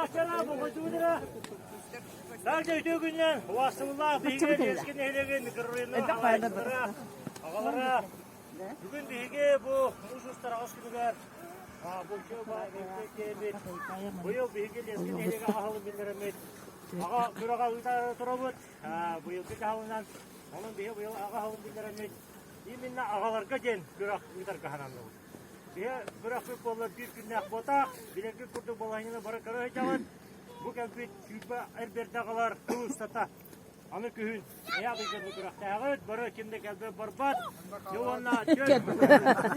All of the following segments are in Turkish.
Açana bu kocuğuna. Sadece öte günden vasıflar bilgiler eskin eylegen mikroruyla ağalara. Bugün bilgi bu hususlar askılar. Bu çoba ekmek bu yıl bilgi eskin eylegen ağalı bildiremet. Ağa durağa uytar turabut. Bu yıl bir ağalından onun bir yıl ağalı bildiremet. İminne ağalarga den durağa uytar kahananlı. Bir bolla bir günde akbota, bilekli kurdu bolayını bara kara hecalan. Bu kelpit küpa erberdağlar kıvıstata. Anı kühün. Eya bilgen bu durakta ağıt, bara kimde kelpe barbat. Yolana çöl.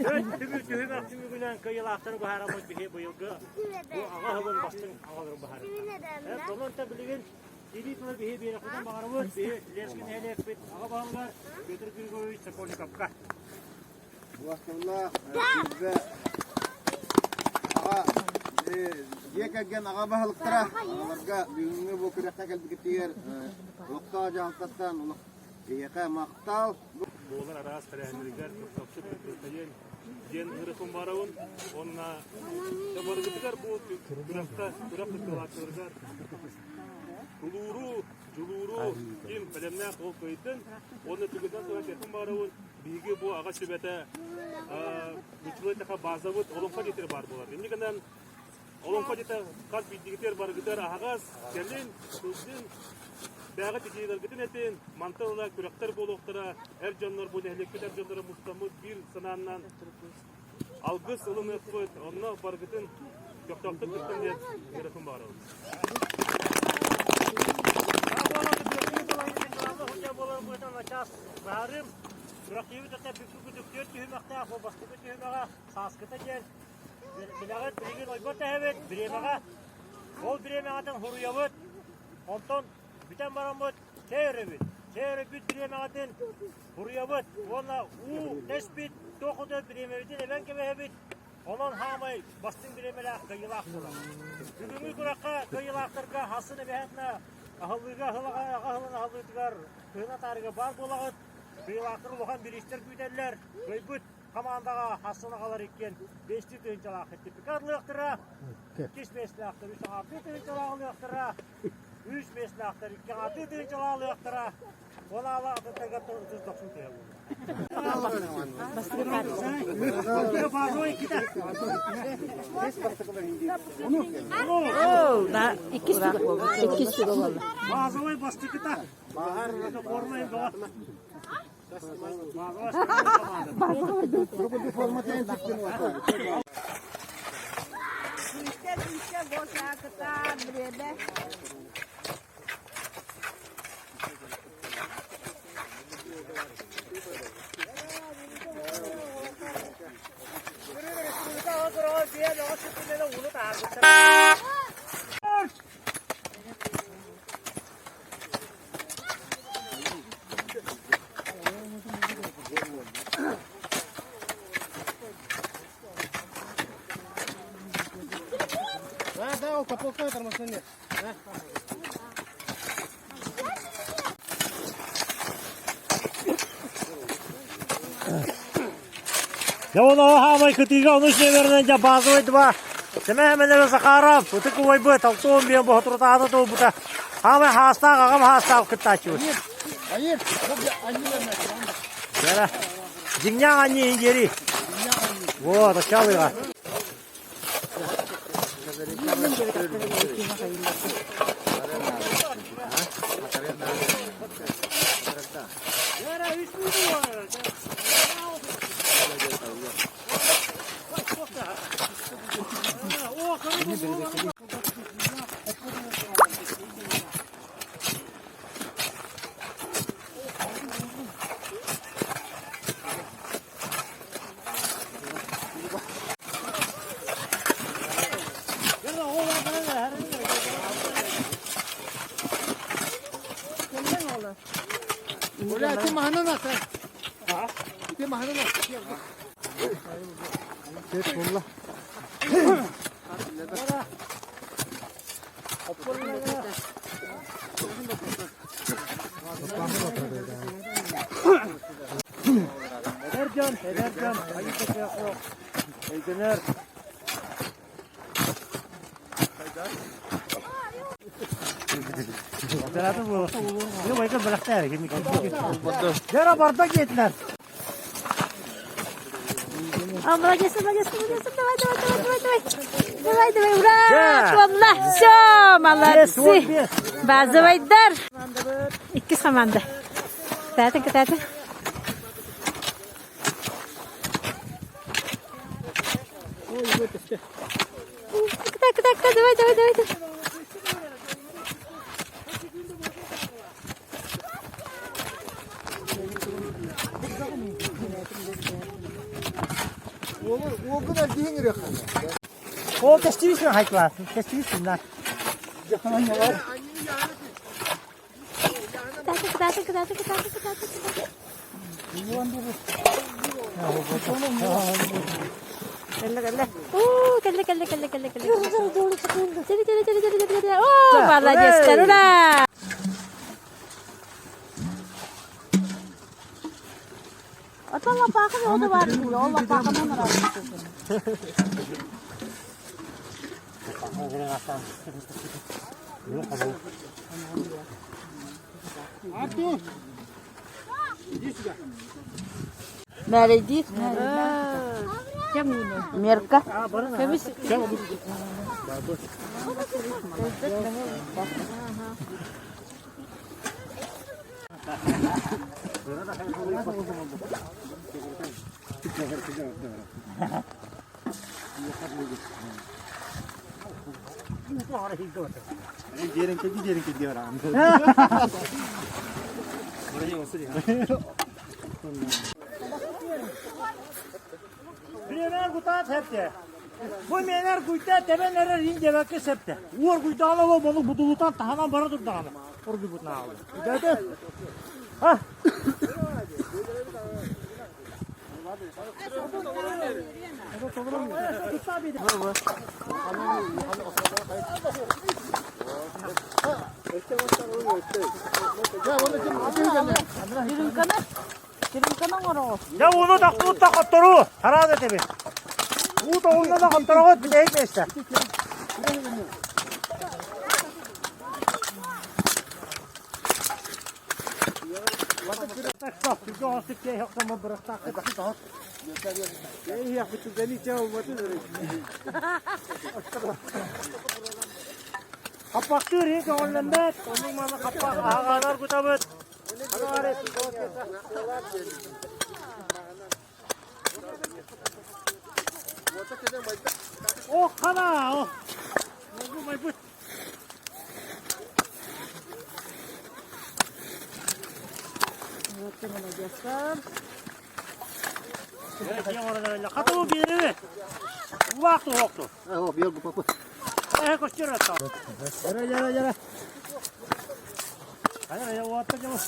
Çöl tümü aksimi gülen kıyılı aktarı bu haramut bihe bu yılgı. Bu ağa hıvın bastın ağalır bu haramut. Donun ta bilgin. Dilitler bihe bir akudan bağırımut. Bihe leskin helek bit ağa bağlılar. Götür gülgüyü sakoli kapka. Maşallah sizde ağa yekagen ağa bahalıktıra ağalarga büyüğünü bu kürekte geldi gittiğer lokta cantastan yeka maktal Boğular araz tereyinliler tutapçı tutayın gen hırıfın baravun onunla tabar gittiler bu kürekte kılatırlar Juluru kim belemne kol koydun onu tügeden sonra terfin baravun bilgi bu ağa sübete mütüvete bazavut olumpa getir bar bolar. Şimdi kandan olumpa getir kas bilgiler bar gider ağaz gelin sözün Bağat içiler gidin etin mantıqla kürekter boluqtıra er canlar bu nehlekler canlara mustamut bir sınandan algıs ılını koyt onunla bar gidin göktakta gittin diye terfin baravun. Baharım, rakibi de tepki güdükler tühümakta, bu baskı tühümağa, saskıta gel. Bilagat bilgin oybata evet, biremağa. Ol biremağadan huruyavut. Ondan biten baramut, çeyrebit. Çeyrebit biremağadan huruyavut. Ona tespit, dokudu biremağadan eben kebehebit. Onun hamay bastın biremela kıyılak bulan. Bugünü kurakka kıyılaklarga hasını behetna. Ahıllıga ahılına ahıllıgar kıyına tarıga bar bolağıt. Kıyılakları loğan bir işler güderler. Göybüt kamandaga hasını kalar ikken 5'li tüyüncalak etti. Pikarlı yaktıra. 2-5'li yaktır. 3-6 tüyüncalak yaktıra. 3-5'li yaktır. 2-6 tüyüncalak yaktıra. Ona ala atıtırga 390 tüyü bulur. Bazıvay bastı kita. Bahar formayı doğa. Ada kapoknya termasuknya. Ya onu havay ketiga onu şeverden bazı два. Hemen de sakarap. Bu koy bu talton bir bu oturtada da bu da. Havay hasta ağam hasta kıtaçıyor. Hayır. Annelerine. Yara. Jinya anne ingeri. Во, da çalıyor. Udah itu mana nak? Hah? Itu mana nak? Bismillah. Edercan, ayı tekrar o. Ederler. Ternyata bu. Ini mereka belakta ya gini. Jara bardak yetler. Abla gelsin. Давай. Ура! Wallah, все, молодцы. Bazıvaylar. İki samanda. Tatın. Так, давай. O kadar değil mi? O testivisini hayıklar. Testivisini. Кelle. О, молодец, ура! Allah bakın o da var diyor. Allah bakın onlar var. Nerede? Merka. Temiz. Jerin ke dia orang. Bilener kutat hepte. Bu mener kuyta tebenlere rince bakı septe. Uğur kuyta alıp onu budulutan tahanan bara dur dağını. Ordu kutna aldı. Giderdi. Ha. Ya onu da kutla kattoru. Haraz etebi. Bu da onunla da kattoru bir de etmezse. Tak, çünkü o sıkıya yapma bıraktak. Ini yang betul jadi jauh betul. Kapak turi ke online bet, onun mana kapak ağalar kutabet. Ağalar Oh kana oh. Bu maybut. Katı bir vakti yoktu. Oh, biar gua apa? Koşuyor hatta. Yara. Hayır ya o hatta canım.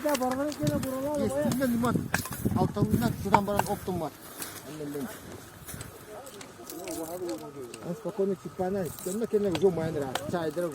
Ya barbarın kene buralar. Yestinden liman. Altından sudan barang optum var. Spokojno cipana, karena kena zoom main dah. Cai dah.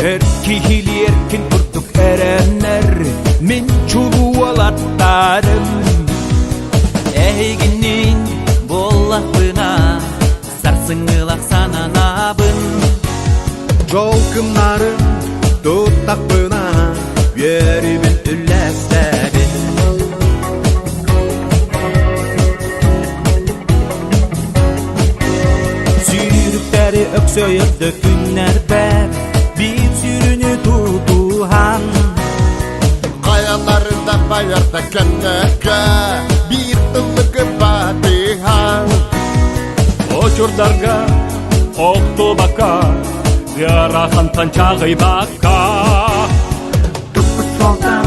Erkihilirkin kurtuk erenler min çuluvalatlarım Ehiginin bollahbına sarsıngılak sana nabın Jolkımların tutakbına yeribin ülleslerin Sürükleri öksöydü günler ber bir sürünü tutuhan Kayalarında bayarda kenneke bir ıllıkı fatihan Очурдарга окто бака Ярахан танчагы бака Тупы солдан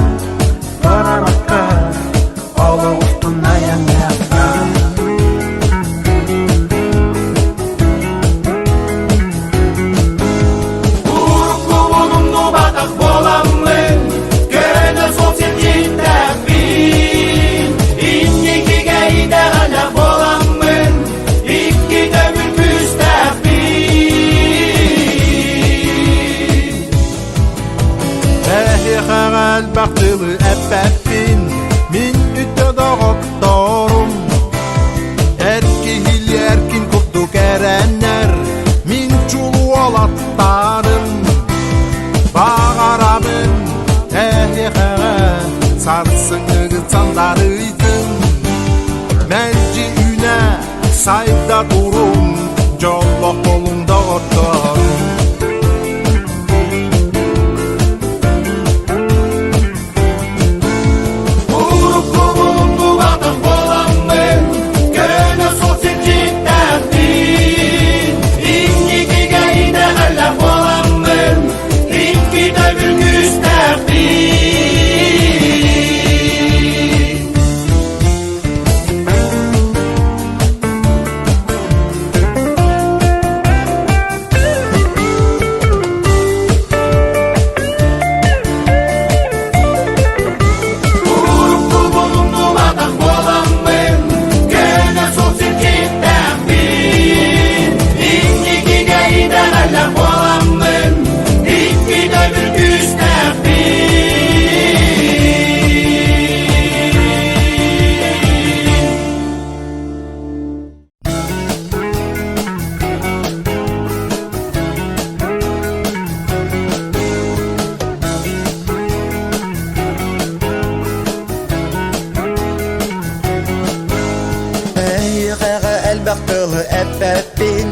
барабакка Олы устуна янякка Baktılı ebbebbin min ütte doktorum Erkihil erkin kurduk erenler min çulu olattarım Bağaramın ehlihe sarsını sandarıydım Merci üne sayda durum Jolloh kolum doktorum Baktılı ebbebbin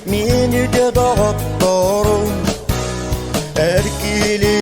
minü de doktorum Erkili